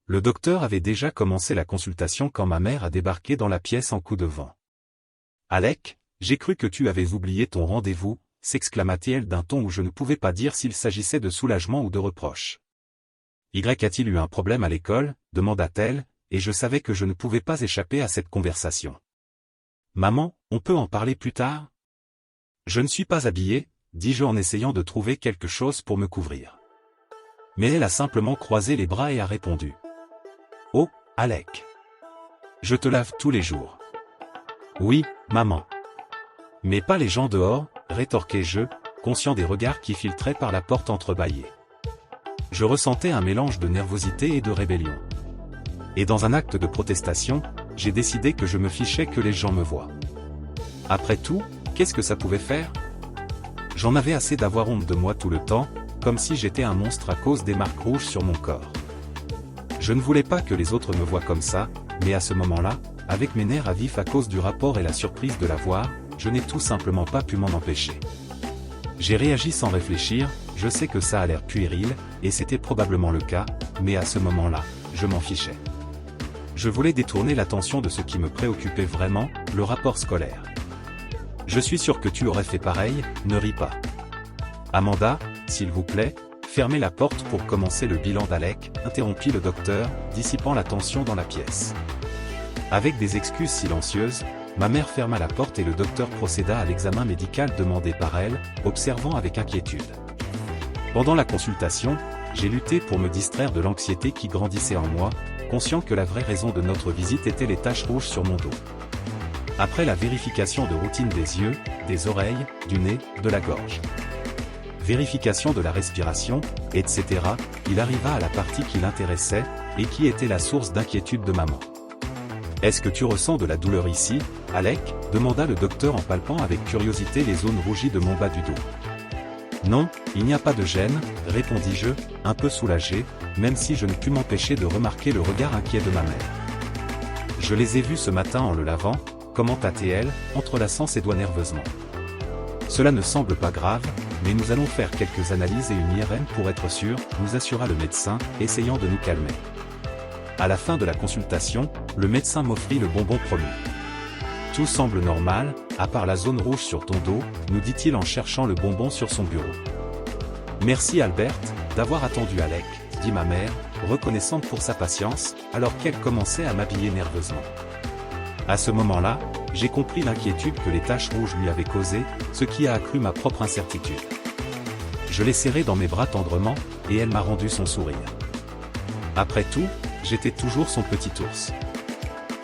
Le docteur avait déjà commencé la consultation quand ma mère a débarqué dans la pièce en coup de vent. « Alec, j'ai cru que tu avais oublié ton rendez-vous », s'exclama-t-elle d'un ton où je ne pouvais pas dire s'il s'agissait de soulagement ou de reproche. « Y a-t-il eu un problème à l'école » demanda-t-elle, et je savais que je ne pouvais pas échapper à cette conversation. « Maman, on peut en parler plus tard ?»« Je ne suis pas habillé » dis-je en essayant de trouver quelque chose pour me couvrir. Mais elle a simplement croisé les bras et a répondu. « Oh, Alec. Je te lave tous les jours. »« Oui, maman. »« Mais pas les gens dehors » rétorquai-je, conscient des regards qui filtraient par la porte entrebâillée. Je ressentais un mélange de nervosité et de rébellion. Et dans un acte de protestation, j'ai décidé que je me fichais que les gens me voient. Après tout, qu'est-ce que ça pouvait faire ? J'en avais assez d'avoir honte de moi tout le temps, comme si j'étais un monstre à cause des marques rouges sur mon corps. Je ne voulais pas que les autres me voient comme ça, mais à ce moment-là, avec mes nerfs à vif à cause du rapport et la surprise de la voir, je n'ai tout simplement pas pu m'en empêcher. J'ai réagi sans réfléchir, je sais que ça a l'air puéril, et c'était probablement le cas, mais à ce moment-là, je m'en fichais. Je voulais détourner l'attention de ce qui me préoccupait vraiment, le rapport scolaire. Je suis sûr que tu aurais fait pareil, ne ris pas. Amanda, s'il vous plaît, fermez la porte pour commencer le bilan d'Alec, interrompit le docteur, dissipant la tension dans la pièce. Avec des excuses silencieuses, ma mère ferma la porte et le docteur procéda à l'examen médical demandé par elle, observant avec inquiétude. Pendant la consultation, j'ai lutté pour me distraire de l'anxiété qui grandissait en moi, conscient que la vraie raison de notre visite était les taches rouges sur mon dos. Après la vérification de routine des yeux, des oreilles, du nez, de la gorge, vérification de la respiration, etc., il arriva à la partie qui l'intéressait, et qui était la source d'inquiétude de maman. « Est-ce que tu ressens de la douleur ici, Alec ?» demanda le docteur en palpant avec curiosité les zones rougies de mon bas du dos. « Non, il n'y a pas de gêne, » répondis-je, un peu soulagé, même si je ne pus m'empêcher de remarquer le regard inquiet de ma mère. « Je les ai vus ce matin en le lavant », commenta-t-elle, entrelaçant ses doigts nerveusement. « Cela ne semble pas grave, mais nous allons faire quelques analyses et une IRM pour être sûr, nous assura le médecin, essayant de nous calmer. À la fin de la consultation, le médecin m'offrit le bonbon promis. « Tout semble normal, à part la zone rouge sur ton dos », nous dit-il en cherchant le bonbon sur son bureau. « Merci Albert, d'avoir attendu Alec », dit ma mère, reconnaissante pour sa patience, alors qu'elle commençait à m'habiller nerveusement. À ce moment-là, j'ai compris l'inquiétude que les taches rouges lui avaient causée, ce qui a accru ma propre incertitude. Je l'ai serrée dans mes bras tendrement, et elle m'a rendu son sourire. Après tout, j'étais toujours son petit ours.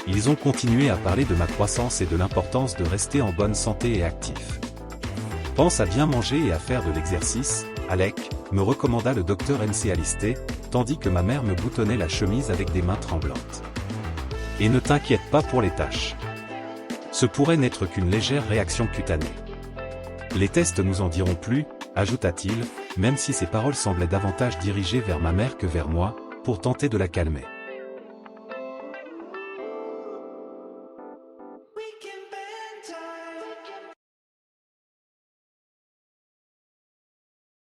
Ils ont continué à parler de ma croissance et de l'importance de rester en bonne santé et actif. « Pense à bien manger et à faire de l'exercice, Alec », me recommanda le docteur MC Alisté, tandis que ma mère me boutonnait la chemise avec des mains tremblantes. « Et ne t'inquiète pas pour les taches. Ce pourrait n'être qu'une légère réaction cutanée. Les tests nous en diront plus, » ajouta-t-il, même si ses paroles semblaient davantage dirigées vers ma mère que vers moi, pour tenter de la calmer.